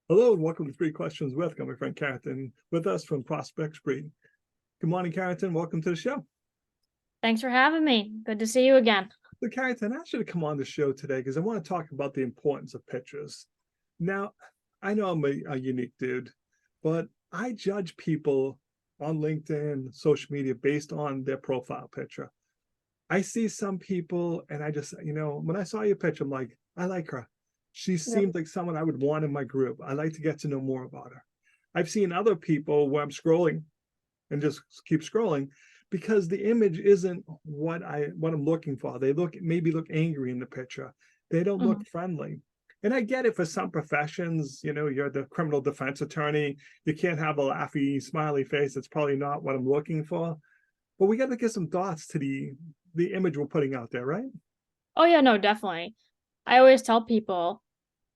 Hello and welcome to Three Questions with. Got my friend Carrington with us from Prospects Breed. Good morning, Carrington. Welcome to the show. Thanks for having me. Good to see you again. So, Carrington, I asked you to come on the show today because I want to talk about the importance of pictures. Now, I know I'm a unique dude, but I judge people on LinkedIn, social media based on their profile picture. I see some people and I just, when I saw your picture, I'm like, I like her. She Yep. seemed like someone I would want in my group. I like to get to know more about her. I've seen other people where I'm scrolling and just keep scrolling because the image isn't what I'm looking for. They maybe look angry in the picture. They don't Mhm. look friendly. And I get it for some professions, you're the criminal defense attorney. You can't have a laughy, smiley face. It's probably not what I'm looking for. But we got to get some thoughts to the image we're putting out there, right? Oh yeah, no, definitely. I always tell people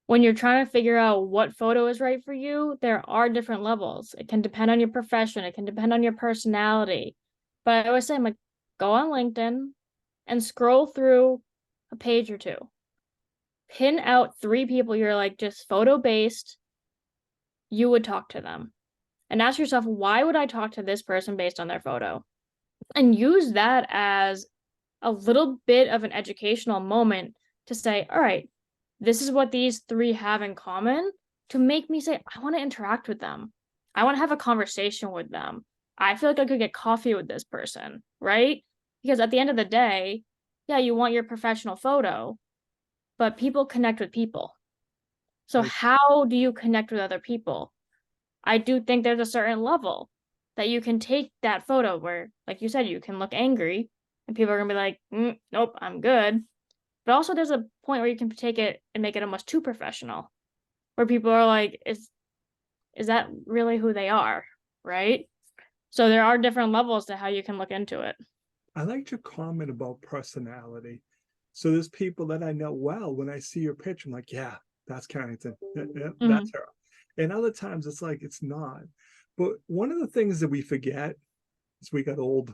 when you're trying to figure out what photo is right for you, there are different levels. It can depend on your profession, it can depend on your personality. But I always say, I'm like, go on LinkedIn and scroll through a page or two. Pin out three people you're like just photo based, you would talk to them. And ask yourself, why would I talk to this person based on their photo? And use that as a little bit of an educational moment to say, all right, this is what these three have in common to make me say, I want to interact with them. I want to have a conversation with them. I feel like I could get coffee with this person, right? Because at the end of the day, yeah, you want your professional photo, but people connect with people. So, Like, how do you connect with other people? I do think there's a certain level that you can take that photo where, like you said, you can look angry and people are gonna be like, nope, I'm good. But also there's a point where you can take it and make it almost too professional, where people are like, is that really who they are? Right? So there are different levels to how you can look into it. I liked your comment about personality. So there's people that I know well. When I see your picture, I'm like, yeah, that's Carrington. Yeah, yeah, Hmm. that's her. And other times it's like it's not. But one of the things that we forget as we got old,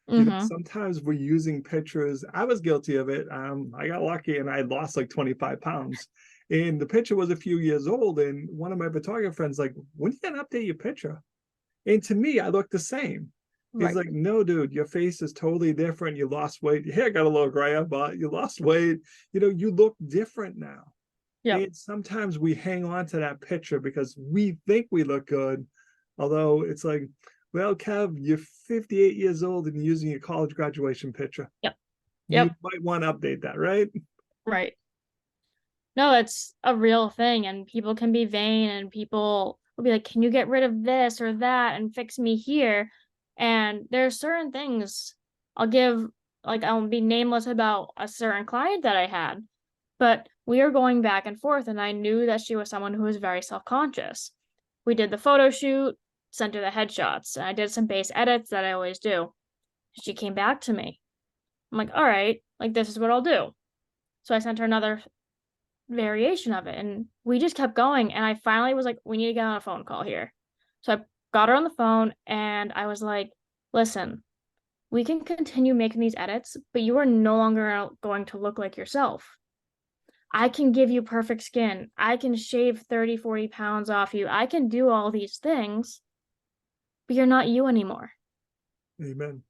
Hmm. sometimes we're using pictures. I was guilty of it. I got lucky and I lost like 25 pounds. And the picture was a few years old. And one of my photographer friends like, when are you gonna update your picture? And to me, I look the same. He's Right. like, no, dude, your face is totally different. You lost weight. Your hair got a little grayer, but you lost weight. You look different now. Yep. And sometimes we hang on to that picture because we think we look good. Although it's like, well, Kev, you're 58 years old and using your college graduation picture. Yep. You Yep. might want to update that, right? Right. No, it's a real thing, and people can be vain, and people will be like, "Can you get rid of this or that and fix me here?" And there's certain things I'll give, like I'll be nameless about a certain client that I had, but we are going back and forth, and I knew that she was someone who was very self-conscious. We did the photo shoot, sent her the headshots, and I did some base edits that I always do. She came back to me. I'm like, all right, like this is what I'll do. So I sent her another variation of it. And we just kept going. And I finally was like, we need to get on a phone call here. So I got her on the phone and I was like, listen, we can continue making these edits, but you are no longer going to look like yourself. I can give you perfect skin. I can shave 30, 40 pounds off you. I can do all these things, but you're not you anymore. Amen.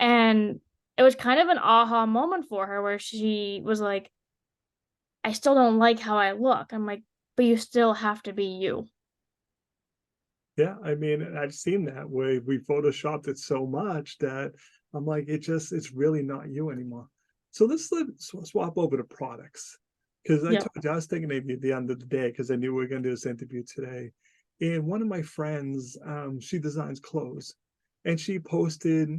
And it was kind of an aha moment for her where she was like, I still don't like how I look. I'm like, but you still have to be you. Yeah, I mean, I've seen that where we photoshopped it so much that I'm like, it's really not you anymore. So let's swap over to products because I Yep. told you I was thinking maybe at the end of the day because I knew we were going to do this interview today. And one of my friends, she designs clothes, and she posted,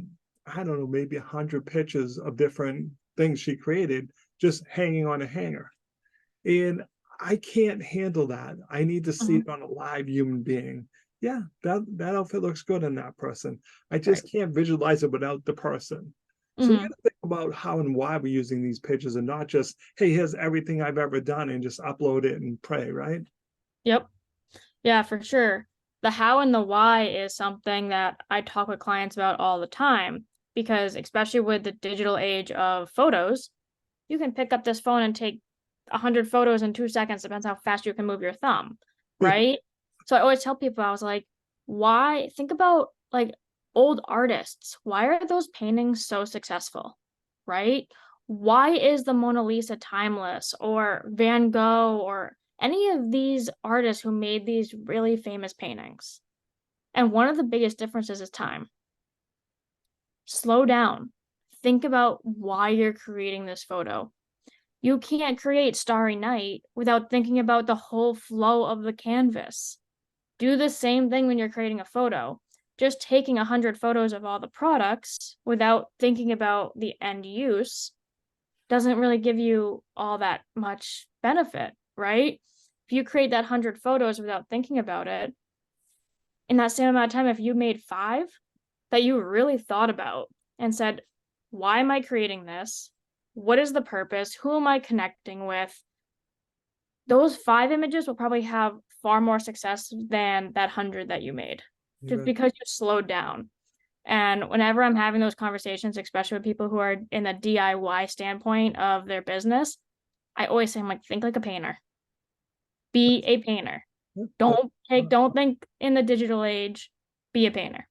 I don't know, maybe 100 pictures of different things she created just hanging on a hanger. And I can't handle that. I need to see Mhm. it on a live human being. Yeah, that outfit looks good in that person. I Right. just can't visualize it without the person. So we got Mhm. to think about how and why we're using these pictures and not just, hey, here's everything I've ever done and just upload it and pray, right? Yep. Yeah, for sure. The how and the why is something that I talk with clients about all the time because especially with the digital age of photos, you can pick up this phone and take 100 photos in 2 seconds, depends how fast you can move your thumb. right? So I always tell people, I was like, why think about like old artists? Why are those paintings so successful? Right? Why is the Mona Lisa timeless, or Van Gogh, or any of these artists who made these really famous paintings? And one of the biggest differences is time. Slow down. Think about why you're creating this photo. You can't create Starry Night without thinking about the whole flow of the canvas. Do the same thing when you're creating a photo. Just taking 100 photos of all the products without thinking about the end use doesn't really give you all that much benefit, right? If you create that 100 photos without thinking about it, in that same amount of time, if you made 5 that you really thought about and said, why am I creating this? What is the purpose? Who am I connecting with? Those 5 images will probably have far more success than that 100 that you made, just because you slowed down. And whenever I'm having those conversations, especially with people who are in the DIY standpoint of their business, I always say, I'm like, think like a painter. Be a painter. Don't think in the digital age. Be a painter.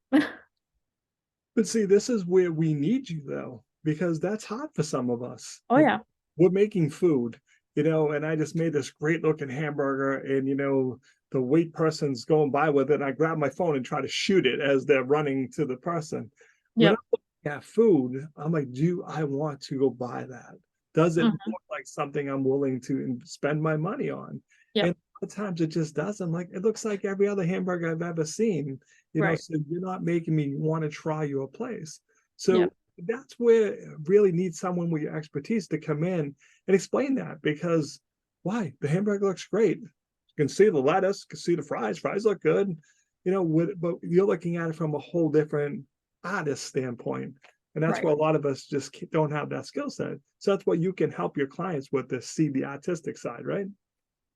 But see, this is where we need you though, because that's hard for some of us. Oh yeah. We're making food, and I just made this great looking hamburger, and the wait person's going by with it, and I grab my phone and try to shoot it as they're running to the person. When Yep. I'm looking at food, I'm like, do I want to go buy that? Does it look like something I'm willing to spend my money on? Yep. And a lot of times it just doesn't. Like, it looks like every other hamburger I've ever seen, Right. so you're not making me want to try your place. So Yep. that's where it really needs someone with your expertise to come in and explain that, because why? The hamburger looks great. You can see the lettuce, you can see the fries. Fries look good, but you're looking at it from a whole different artist standpoint. And that's Right. where a lot of us just don't have that skill set. So that's what you can help your clients with, to see the artistic side, right?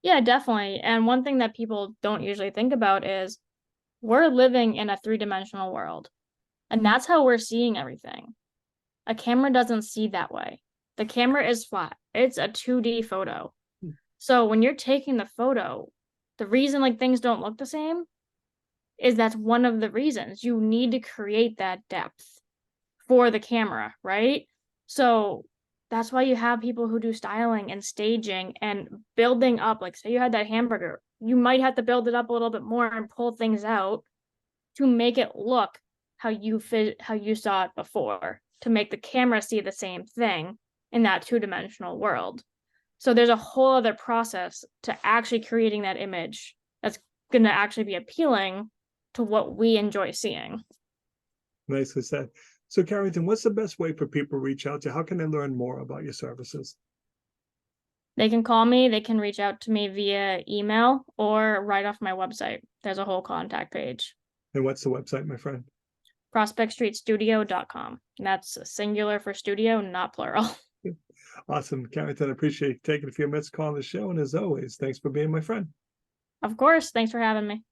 Yeah, definitely. And one thing that people don't usually think about is we're living in a 3-dimensional world, and that's how we're seeing everything. A camera doesn't see that way. The camera is flat. It's a 2D photo. So when you're taking the photo, the reason like things don't look the same is that's one of the reasons. You need to create that depth for the camera, right? So that's why you have people who do styling and staging and building up. Like, say you had that hamburger, you might have to build it up a little bit more and pull things out to make it look how you saw it before, to make the camera see the same thing in that 2-dimensional world. So there's a whole other process to actually creating that image that's going to actually be appealing to what we enjoy seeing. Nicely said. So, Carrington, what's the best way for people to reach out to you? How can they learn more about your services? They can call me, they can reach out to me via email or right off my website. There's a whole contact page. And what's the website, my friend? prospectstreetstudio.com. That's singular for studio, not plural. Awesome. Carrington, I appreciate you taking a few minutes calling the show. And as always, thanks for being my friend. Of course. Thanks for having me.